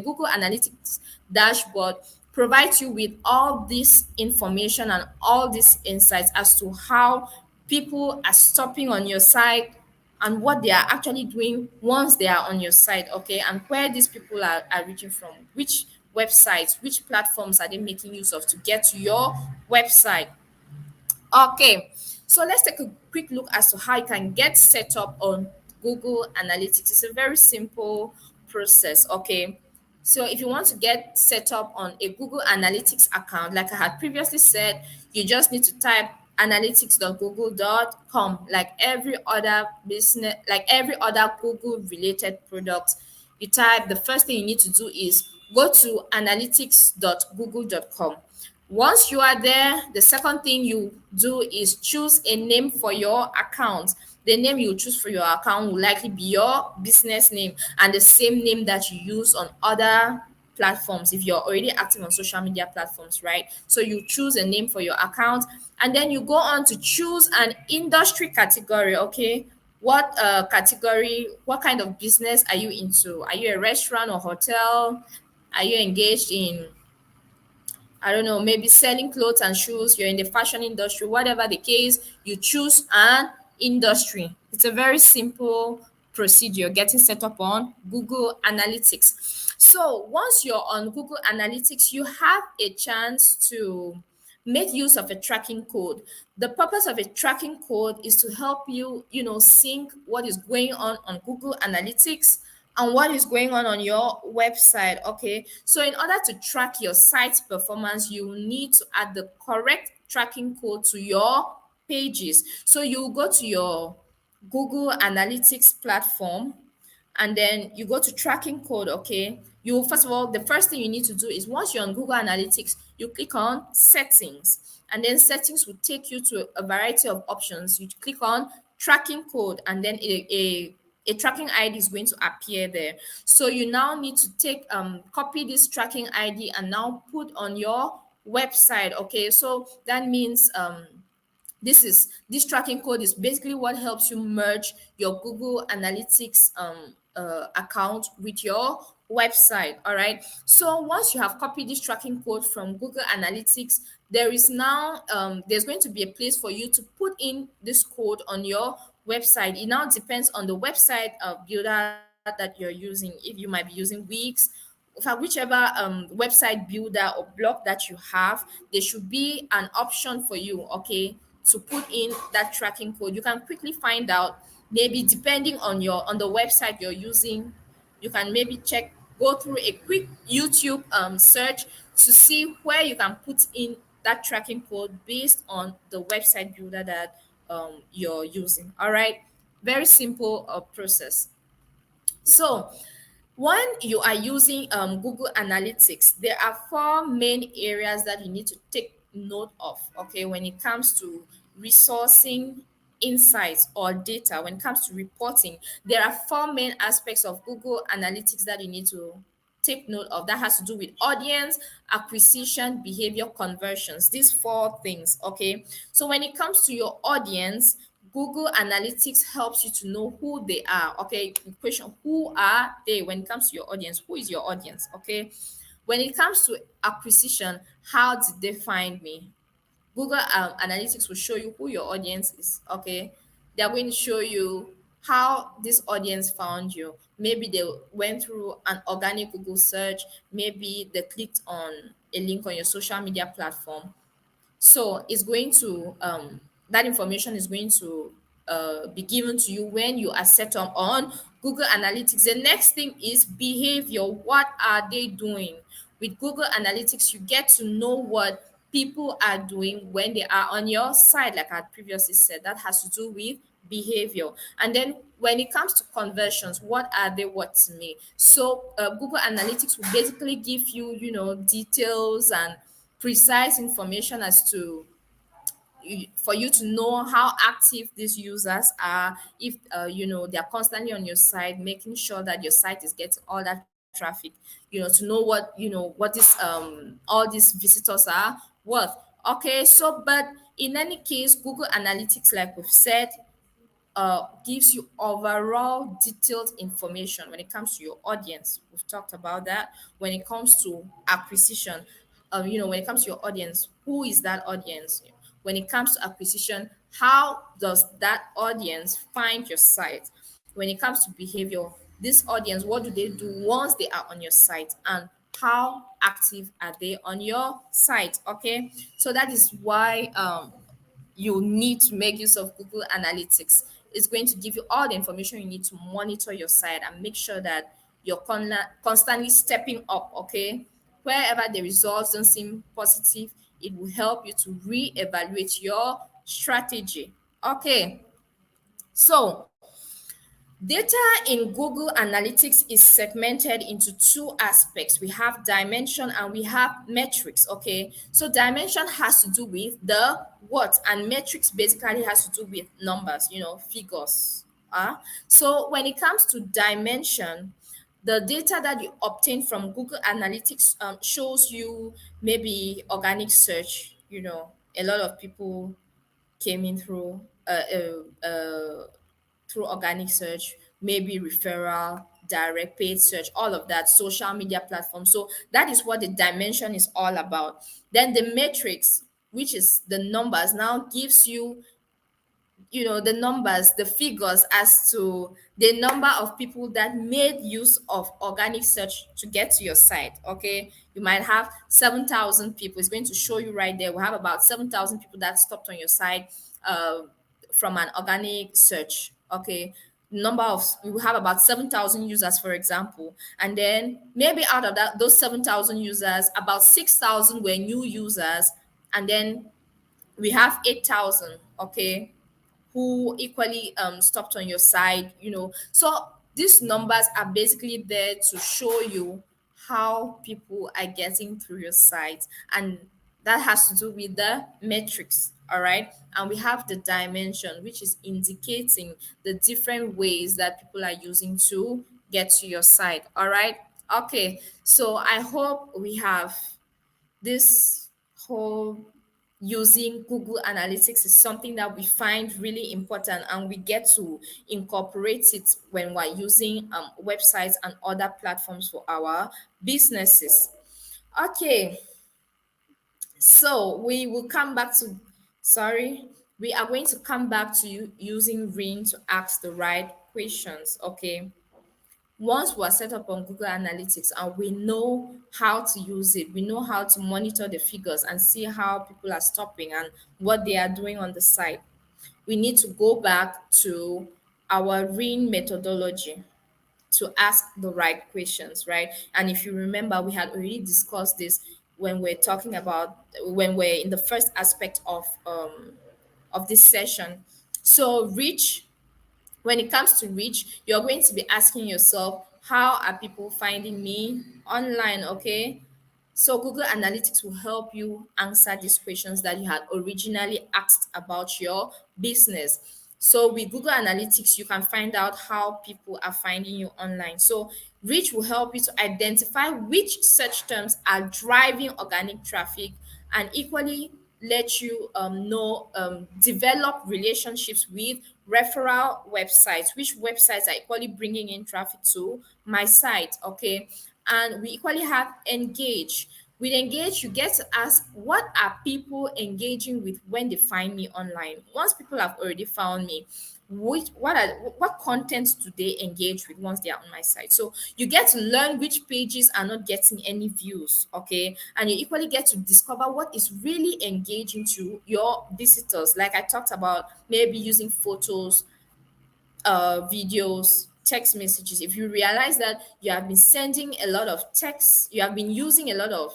Google Analytics dashboard provides you with all this information and all these insights as to how people are stopping on your site and what they are actually doing once they are on your site, okay, and where these people are reaching from, which websites, which platforms are they making use of to get to your website. Okay, so let's take a quick look as to how you can get set up on Google Analytics. It's a very simple process. Okay, so if you want to get set up on a Google Analytics account, like I had previously said, you just need to type analytics.google.com, like every other business, like every other Google related product. You type, the first thing you need to do is go to analytics.google.com. Once you are there, the second thing you do is choose a name for your account. The name you choose for your account will likely be your business name and the same name that you use on other platforms if you're already active on social media platforms, right? So you choose a name for your account and then you go on to choose an industry category, okay? What kind of business are you into? Are you a restaurant or hotel? Are you engaged in, I don't know, maybe selling clothes and shoes, you're in the fashion industry, whatever the case, you choose an industry. It's a very simple procedure getting set up on Google Analytics. So once you're on Google Analytics, you have a chance to make use of a tracking code. The purpose of a tracking code is to help you, sync what is going on Google Analytics and what is going on your website. Okay, so in order to track your site's performance, you need to add the correct tracking code to your pages. So you go to your Google Analytics platform and then you go to tracking code. Okay, you first of all, the first thing you need to do is once you're on Google Analytics, you click on settings, and then settings will take you to a variety of options. You click on tracking code and then a tracking ID is going to appear there. So you now need to copy this tracking ID and now put on your website. Okay, so that means this tracking code is basically what helps you merge your Google Analytics account with your website. All right, so once you have copied this tracking code from Google Analytics, there's going to be a place for you to put in this code on your website. It now depends on the website builder that you're using. If you might be using Wix, for whichever website builder or blog that you have, there should be an option for you, okay, to put in that tracking code. You can quickly find out, maybe depending on the website you're using. You can maybe go through a quick YouTube search to see where you can put in that tracking code based on the website builder that you're using. All right, very simple process. So when you are using Google Analytics, there are four main areas that you need to take note of, okay, when it comes to resourcing insights or data. When it comes to reporting, there are four main aspects of Google Analytics that you need to take note of. That has to do with audience, acquisition, behavior, conversions. These four things, okay? So when it comes to your audience, Google Analytics helps you to know who they are. Okay, question: who are they? When it comes to your audience, who is your audience? Okay, when it comes to acquisition, how did they find me? Google Analytics will show you who your audience is. Okay, they are going to show you how this audience found you. Maybe they went through an organic Google search. Maybe they clicked on a link on your social media platform. So it's going to that information is going to be given to you when you are set up on Google Analytics. The next thing is behavior. What are they doing? With Google Analytics, you get to know what people are doing when they are on your site, like I previously said. That has to do with behavior. And then when it comes to conversions, what are they worth to me? So Google Analytics will basically give you, details and precise information as to for you to know how active these users are, if they're constantly on your site, making sure that your site is getting all that traffic, to know what this all these visitors are worth. Okay, so but in any case, Google Analytics, like we've said, gives you overall detailed information when it comes to your audience. We've talked about that. When it comes to acquisition, when it comes to your audience, who is that audience? When it comes to acquisition, how does that audience find your site? When it comes to behavior, this audience, what do they do once they are on your site? And how active are they on your site? Okay, so that is why you need to make use of Google Analytics. It's going to give you all the information you need to monitor your site and make sure that you're constantly stepping up. Okay, wherever the results don't seem positive, it will help you to re-evaluate your strategy. Okay, so data in Google Analytics is segmented into two aspects. We have dimension and we have metrics. Okay, so dimension has to do with the what, and metrics basically has to do with numbers, figures. So when it comes to dimension, the data that you obtain from Google Analytics shows you maybe organic search. A lot of people came in through organic search, maybe referral, direct paid search, all of that, social media platforms. So that is what the dimension is all about. Then the matrix, which is the numbers, now gives you the numbers, the figures as to the number of people that made use of organic search to get to your site. Okay, you might have 7,000 people. It's going to show you right there. We have about 7,000 people that stopped on your site from an organic search. Okay, number of we have about 7,000 users, for example, and then maybe out of those 7,000 users, about 6,000 were new users, and then we have 8,000. Okay, who equally stopped on your side. So these numbers are basically there to show you how people are getting through your site, and that has to do with the metrics. All right, and we have the dimension, which is indicating the different ways that people are using to get to your site. All right, okay, so I hope we have this whole using Google Analytics is something that we find really important, and we get to incorporate it when we're using websites and other platforms for our businesses. Okay, so we will come back to, sorry, we are going to come back to you using Ring to ask the right questions. Okay, once we're set up on Google Analytics and we know how to use it, we know how to monitor the figures and see how people are stopping and what they are doing on the site, we need to go back to our RIN methodology to ask the right questions, right? And if you remember, we had already discussed this when we're talking about when we're in the first aspect of this session. So reach, when it comes to reach, you're going to be asking yourself, how are people finding me online? Okay, so Google Analytics will help you answer these questions that you had originally asked about your business. So with Google Analytics, you can find out how people are finding you online. So reach will help you to identify which search terms are driving organic traffic, and equally let you know, develop relationships with referral websites, which websites are equally bringing in traffic to my site. Okay, and we equally have engage. With engage, you get to ask, what are people engaging with when they find me online? Once people have already found me, what content do they engage with once they are on my site? So you get to learn which pages are not getting any views. Okay, and you equally get to discover what is really engaging to your visitors, like I talked about, maybe using photos, videos, text messages. If you realize that you have been sending a lot of text, you have been using a lot of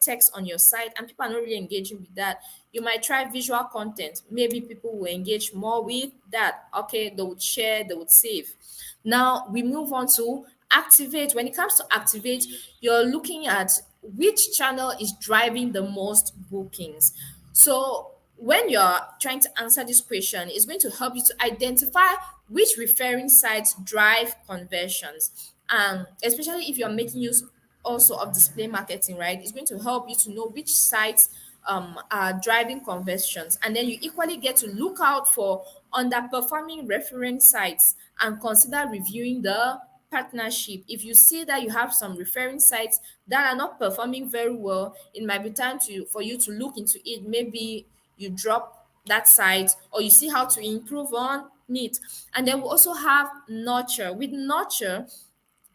text on your site, and people are not really engaging with that, you might try visual content. Maybe people will engage more with that. Okay, they would share, they would save. Now we move on to activate. When it comes to activate, you're looking at which channel is driving the most bookings. So when you're trying to answer this question, it's going to help you to identify which referring sites drive conversions. Especially if you're making use also of display marketing, right? It's going to help you to know which sites are driving conversions. And then you equally get to look out for underperforming reference sites and consider reviewing the partnership. If you see that you have some referring sites that are not performing very well, it might be time to for you to look into it. Maybe you drop that site, or you see how to improve on it. And then we also have nurture. With nurture,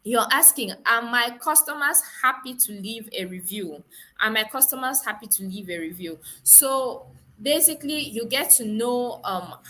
you're asking, are my customers happy to leave a review? Are my customers happy to leave a review? So basically, you get to know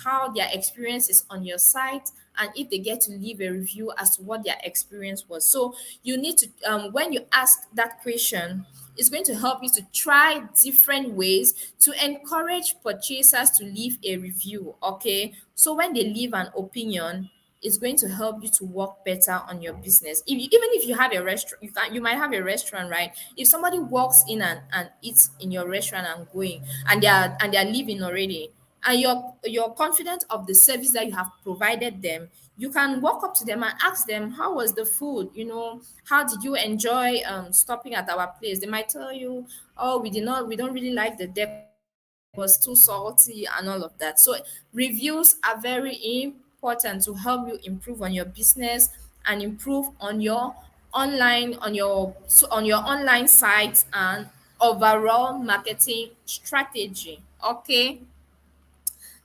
how their experience is on your site, and if they get to leave a review as to what their experience was. So you need to, when you ask that question, it's going to help you to try different ways to encourage purchasers to leave a review. Okay, so when they leave an opinion, is going to help you to work better on your business. If you, even if you have a restaurant, you might have a restaurant, right? If somebody walks in and eats in your restaurant and going, and they're leaving already, and you're confident of the service that you have provided them, you can walk up to them and ask them, how was the food? How did you enjoy stopping at our place? They might tell you, oh, we don't really like the decor, it was too salty and all of that. So reviews are very important to help you improve on your business and improve on your on your online sites and overall marketing strategy. Okay,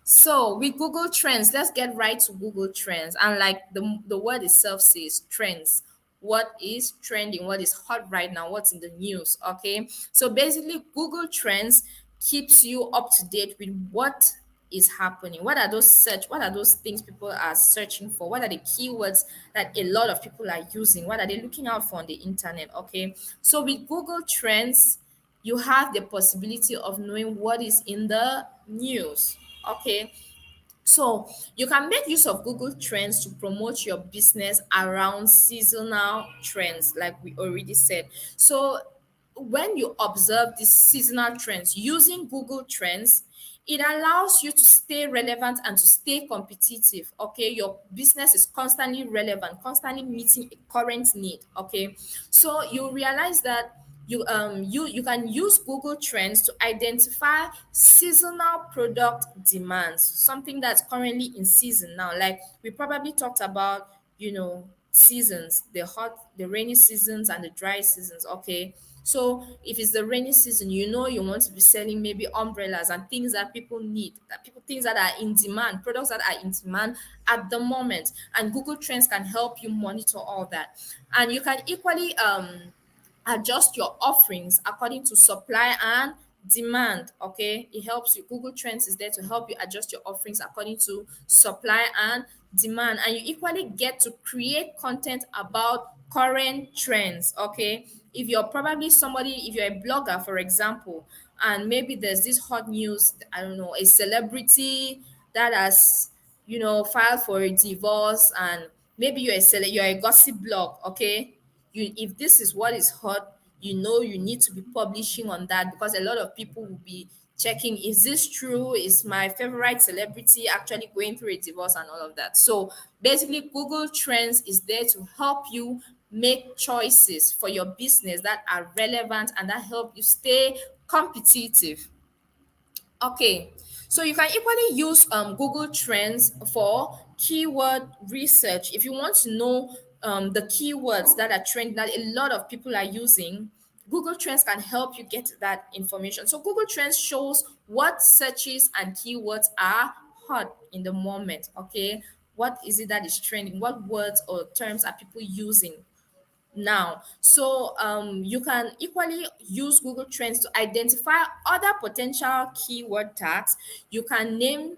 so with Google Trends, let's get right to Google Trends. And like the word itself says, trends. What is trending? What is hot right now? What's in the news? Okay. So basically, Google Trends keeps you up to date with what is happening. What are those things people are searching for? What are the keywords that a lot of people are using? What are they looking out for on the internet? Okay. So with Google Trends, you have the possibility of knowing what is in the news. Okay, so you can make use of Google Trends to promote your business around seasonal trends, like we already said. So when you observe these seasonal trends using Google Trends, it allows you to stay relevant and to stay competitive. Okay, your business is constantly relevant, constantly meeting a current need. Okay, so you realize that you can use Google Trends to identify seasonal product demands, something that's currently in season now. Like we probably talked about, seasons, the rainy seasons and the dry seasons. Okay, so if it's the rainy season, you want to be selling maybe umbrellas and things that people need, things that are in demand, products that are in demand at the moment. And Google Trends can help you monitor all that. And you can equally adjust your offerings according to supply and demand. Okay, it helps you. Google Trends is there to help you adjust your offerings according to supply and demand, and you equally get to create content about current trends. Okay, if you're probably somebody, if you're a blogger, for example, and maybe there's this hot news, I don't know, a celebrity that has filed for a divorce, and maybe you're a gossip blog. Okay, if this is what is hot, you need to be publishing on that, because a lot of people will be checking, is this true, is my favorite celebrity actually going through a divorce and all of that. So basically, Google Trends is there to help you make choices for your business that are relevant and that help you stay competitive. Okay, so you can equally use Google Trends for keyword research. If you want to know the keywords that are trending that a lot of people are using, Google Trends can help you get that information. So Google Trends shows what searches and keywords are hot in the moment. Okay, what is it that is trending? What words or terms are people using now? So you can equally use Google Trends to identify other potential keyword tags. You can name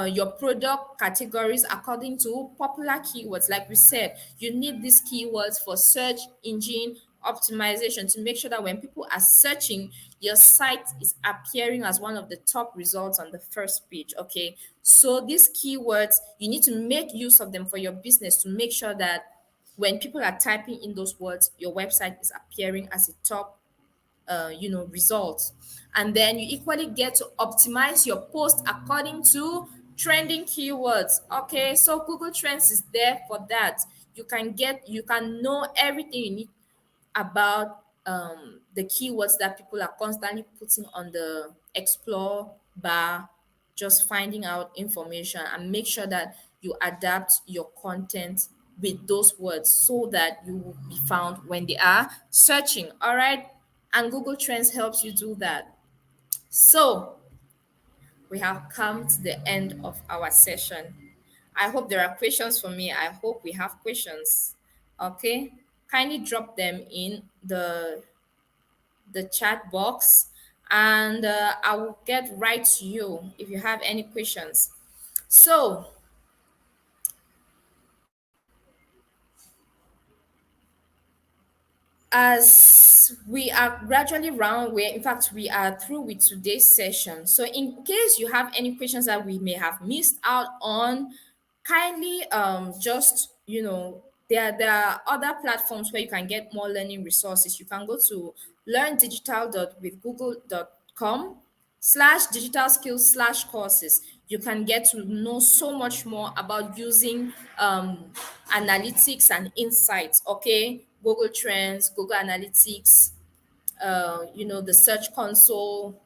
your product categories according to popular keywords. Like we said, you need these keywords for search engine optimization to make sure that when people are searching, your site is appearing as one of the top results on the first page. Okay, so these keywords, you need to make use of them for your business to make sure that when people are typing in those words, your website is appearing as a top results. And then you equally get to optimize your post according to trending keywords. Okay, so Google Trends is there for that. You can know everything you need about the keywords that people are constantly putting on the explore bar, just finding out information, and make sure that you adapt your content with those words so that you will be found when they are searching. All right, and Google Trends helps you do that. So we have come to the end of our session. I hope there are questions for me. I hope we have questions. Okay, kindly drop them in the chat box, and I will get right to you if you have any questions. So, as we are gradually round, we are through with today's session. So, in case you have any questions that we may have missed out on, kindly just there are other platforms where you can get more learning resources. You can go to learndigital.withgoogle.com/digital skills courses. You can get to know so much more about using analytics and insights. Okay, Google Trends, Google Analytics, the Search Console,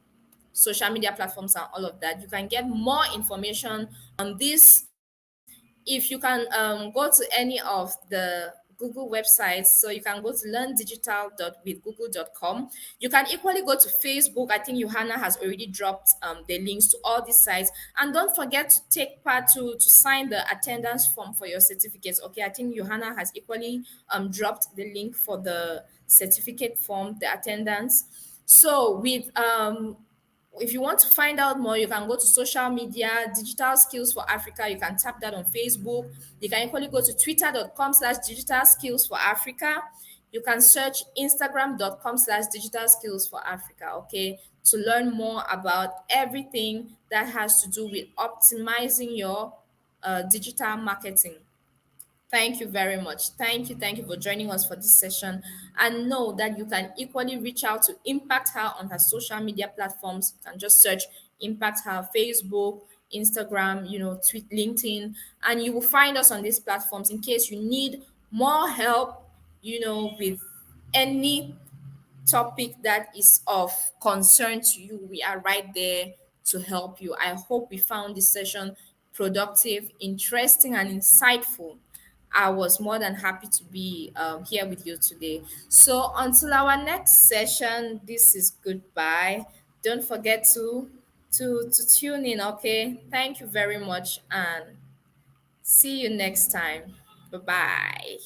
social media platforms, and all of that. You can get more information on this if you can go to any of the Google websites. So you can go to learndigital.withgoogle.com. You can equally go to Facebook. I think Johanna has already dropped the links to all these sites. And don't forget to take part to sign the attendance form for your certificates. Okay, I think Johanna has equally dropped the link for the certificate form, the attendance. So with if you want to find out more, you can go to social media, Digital Skills for Africa. You can tap that on Facebook. You can equally go to twitter.com/digital skills for Africa. You can search instagram.com/digital skills for Africa, okay, to learn more about everything that has to do with optimizing your digital marketing. Thank you very much. Thank you for joining us for this session. And know that you can equally reach out to Impact Her on her social media platforms. You can just search Impact Her Facebook, Instagram, tweet, LinkedIn, and you will find us on these platforms in case you need more help, with any topic that is of concern to you. We are right there to help you. I hope we found this session productive, interesting, and insightful. I was more than happy to be here with you today. So until our next session, this is goodbye. Don't forget to tune in. Okay, thank you very much, and see you next time. Bye bye.